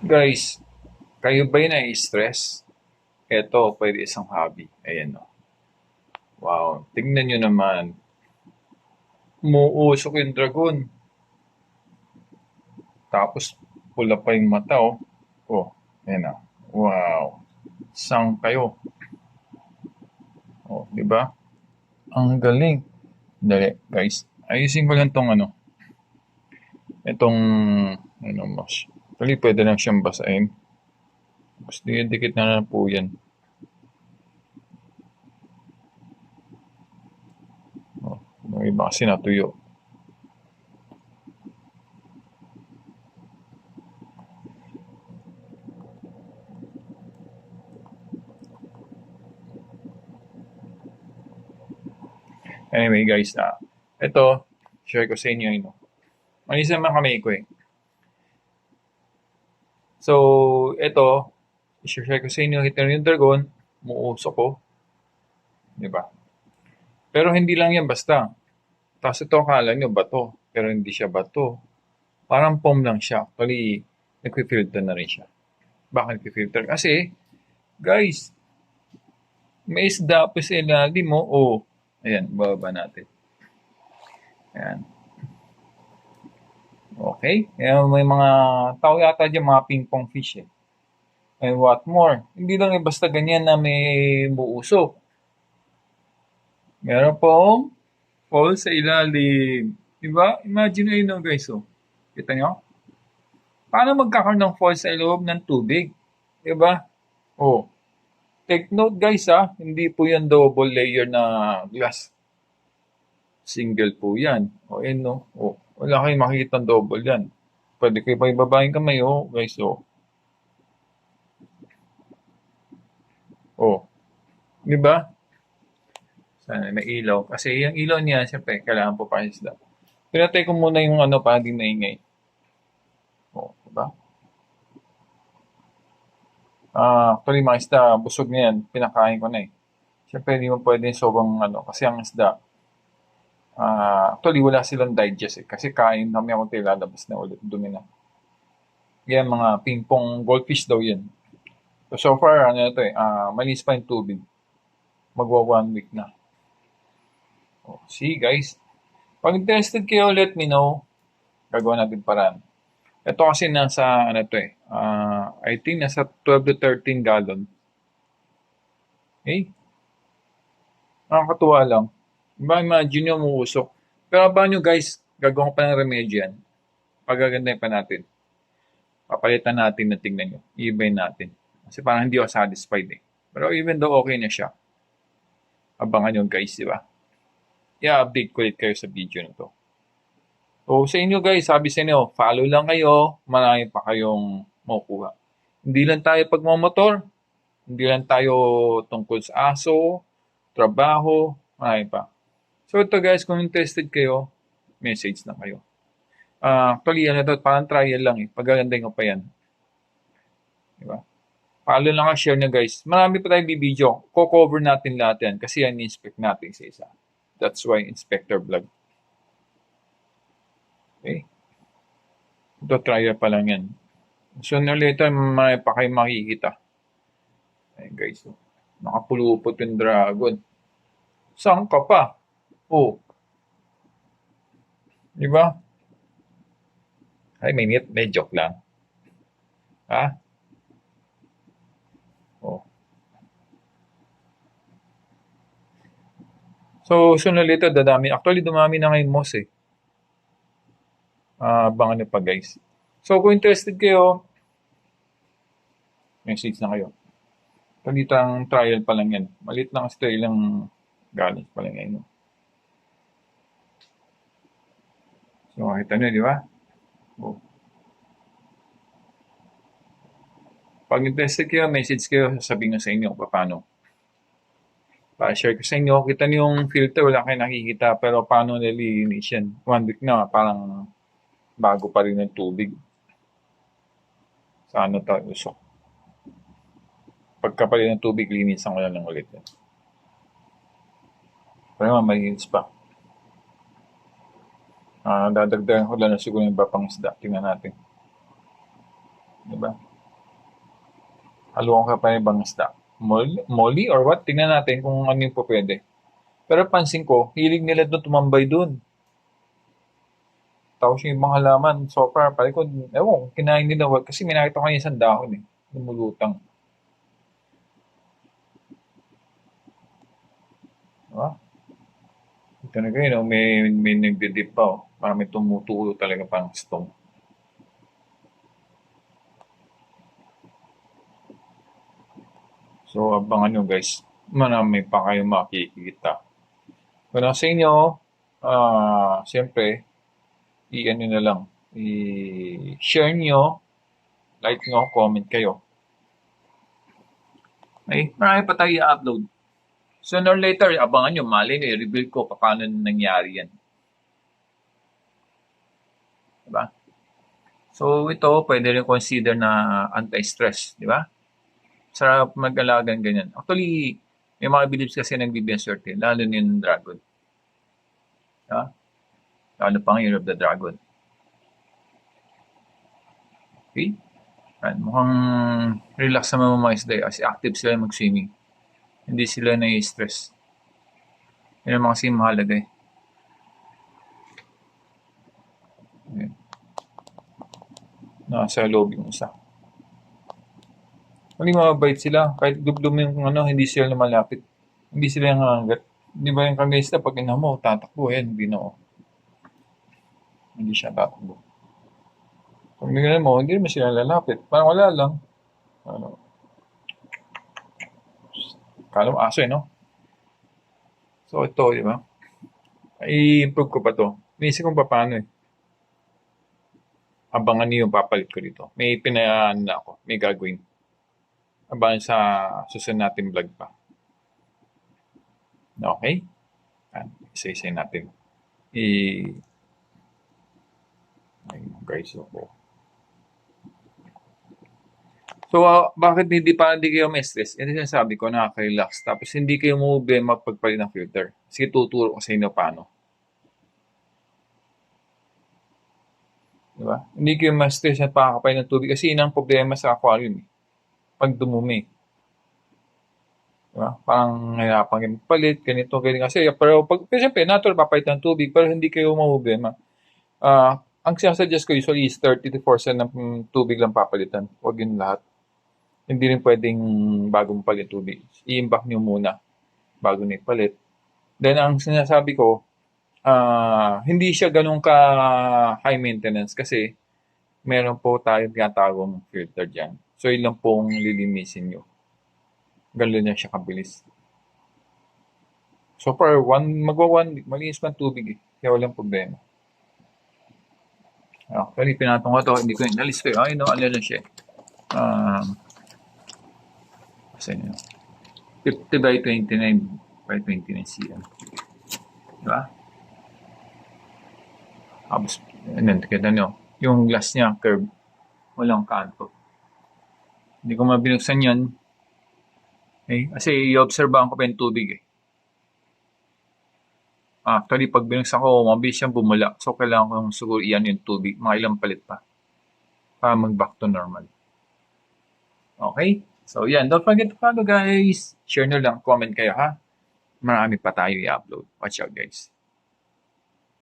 Guys, kayo ba'y nai-stress? Eto, pwede isang hobby. Ayan o. Wow, tignan nyo naman. Umuusok yung dragon. Tapos, pula pa yung mata oh. Oh, ayan o. Wow. Sang kayo. Oh, di ba? Ang galing. Dali, guys. Ayusin ko lang tong itong, mas. Actually, pwede lang siyang basahin. Gusto dikit na lang po yan. Oh, yung iba kasi natuyo. Anyway guys, ito, share ko sa inyo yun. Malis naman kami ko eh. So, ito, share ko sa inyo, hit yung dragon, umuusok ko. Di ba? Pero hindi lang yan basta. Tapos ito, akala nyo bato. Pero hindi siya bato. Parang foam lang siya. Actually, nagpi-filter na rin siya. Bakit nagpi-filter? Kasi, guys, may isda pa sa ilalim mo. Oh, ayan, bababa natin. Ayan. Okay? Ayan, may mga tao yata dyan, mga ping-pong fish eh. And what more? Hindi lang basta ganyan na may buusok. Meron pong fall sa ilalim. Diba? Imagine nyo yun guys. Oh. Kita nyo? Paano magkakaroon ng fall sa loob ng tubig? Diba? Oh. Take note guys hindi po yan double layer na glass. Single po yan. O yun no. Oh. Wala kayong makikita ng double yan. Pwede kayo pa ibabahin kamay guys. Oh. Diba? Sana may ilaw. Kasi yung ilaw niya, siyempre, kailangan po pa isda. Pinatay ko muna yung para di maingay. O, diba? Actually, mga isda, busog na yan. Pinakain ko na eh. Siyempre, hindi mo pwede sobrang kasi ang isda, actually, wala silang digest eh. Kasi kain kami ako lalabas na ulit. Dumi na. Yan, mga ping-pong goldfish daw yan. So far, malinis pa yung tubig. Magwa 1 week na. Oh, see, guys. Pag interested kayo, let me know. Gagawa natin paraan. Ito kasi nasa, I think nasa 12 to 13 gallon. Okay? Nakakatuwa lang. Diba, imagine nyo umuusok. Pero ba nyo guys, gagawin pa ng remedyo yan. Pagagandahin pa natin. Papalitan natin na tingnan nyo. I-ibayin natin. Kasi parang hindi ako satisfied eh. Pero even though okay na siya, abangan nyo guys, di ba? I-update ko ulit kayo sa video na to. So sa inyo guys, sabi sa inyo, follow lang kayo, marami pa kayong makukuha. Hindi lang tayo pagmamotor, hindi lang tayo tungkol sa aso, trabaho, marami pa. So ito guys, kung interested kayo, message na kayo. Actually, parang trial lang eh. Pagagandahin ko pa yan. Diba? Follow lang share nyo guys. Marami pa tayong video. Co-cover natin lahat yan kasi yan inspect natin sa isa. That's why Inspector Vlog. Okay? Ito trial pa lang yan. Sooner or later, may pa kayo makikita. Ayun guys. Nakapulupot yung dragon. Saan ka pa? Oh. Di ba? Ay, may joke lang. Ha? Oh. So, sooner or later, dadami. Actually, dumami na ngayon moss eh. Abangan nyo pa guys. So, kung interested kayo, message na kayo. Palitang trial pa lang yan. Malit lang kasi ilang galing pa lang yan. So, makita nyo, di ba? Oh. Pag interested kayo, message kayo, sasabihin ko sa inyo kung paano. Pa-share ko sa inyo, kita niyo yung filter, wala kayo nakikita, pero paano nililinis yan? 1 week na, parang bago pa rin ng tubig. Sa tayo usok. Pagkapalit ng tubig, linisan ko lang ulit yan. Pero naman, malinis pa. Dadagdagan ko lang na siguro yung iba pang isda. Tingnan natin. Diba? Haluan ka pa ng ibang isda. Molly or what? Tingnan natin kung ano yung po pwede. Pero pansin ko, hilig nila doon tumambay doon. Tapos yung ibang halaman, so far, pare ko, ewan, kinain nila. Kasi may nakita ko kanina isang dahon eh. Lumulutang. Diba? Ito na kayo, no? May nagdidip pa, oh. Parang may tumutulo talaga parang stone. So, abangan nyo guys. Marami pa kayo makikita. Kung sa inyo, siyempre, i-ano na lang, i-share nyo, like nyo, comment kayo. Ay, marami pa tayo i-upload. Sooner or later, abangan nyo, mali nyo, i-reveal ko paano nangyari yan. Diba? So, ito, pwede rin consider na anti-stress, di ba? Sarap mag-alagang ganyan. Actually, may mga beliefs kasi nagbibigyan swerte, lalo na yung dragon. Diba? Lalo pang Year of the Dragon. Okay? Right. Mukhang relax naman mga isda kasi active sila mag-swimming. Hindi sila na-stress. Yan naman kasi mahalaga eh. Ayan. Nasa loob yung isa. Mali mababait sila. Kahit dublom yung ano, hindi sila lumalapit. Hindi sila yung hangat. Di ba yung kagaysta pag ina mo, tatakbo yan. Hindi na oh. Hindi siya tatakbo. Pag nagano mo, hindi naman sila lalapit. Parang wala lang. Ano, kala mo aso eh, no? So, ito, di ba? I-improve ko pa to. Inisip ko pa paano eh. Abangan niyo yung papalit ko dito. May pinayaan na ako. May gagawin. Abangan sa susunod natin vlog pa. Okay? Isa-isa natin. Ayun, guys, ako. So, bakit hindi kayo may stress? Yan yung sinasabi ko, nakaka-relax. Tapos, hindi kayo problema pagpalit ng filter. Sige, tuturo ko sa inyo paano. Diba? Hindi kayo ma-stress at pakakapalit ng tubig kasi yun ang problema sa aquarium. Eh. Pag dumumi. Diba? Parang hirapan kayo magpalit, ganito, ganito. Kasi, pero siyempre, natural papalit ng tubig, pero hindi kayo problema. Ang sinasuggest ko usually is 30 to 40% ng tubig lang papalitan. Huwag yun lahat. Hindi rin pwedeng bagong palit tubig. I-imbak nyo muna bago na ipalit. Then, ang sinasabi ko, hindi siya ganun ka high maintenance kasi meron po tayo tinatawag filter dyan. So, yun lang pong lilinisin nyo. Ganun lang siya kabilis. So, for magwa 1 week, malinis pa ang tubig eh. Kaya walang problema. Actually, pinatong ko to, hindi ko inalis ko eh. Ay, no, ano lang siya eh. Kasi nyo. 50 by 29 by 29 cm. Diba? Tapos, kita nyo, yung glass niya, curve. Walang kanto. Hindi ko mabinuksan yan. Eh, kasi i-observean ko pa yung tubig eh. Actually, pag binuksan ko, mabilis siyang bumula. So, kailangan ko siguro iyan yung tubig. Mga ilang palit pa. Para mag-back to normal. Okay? So, yan. Don't forget to follow, guys. Share nyo lang. Comment kayo, ha? Marami pa tayo i-upload. Watch out, guys.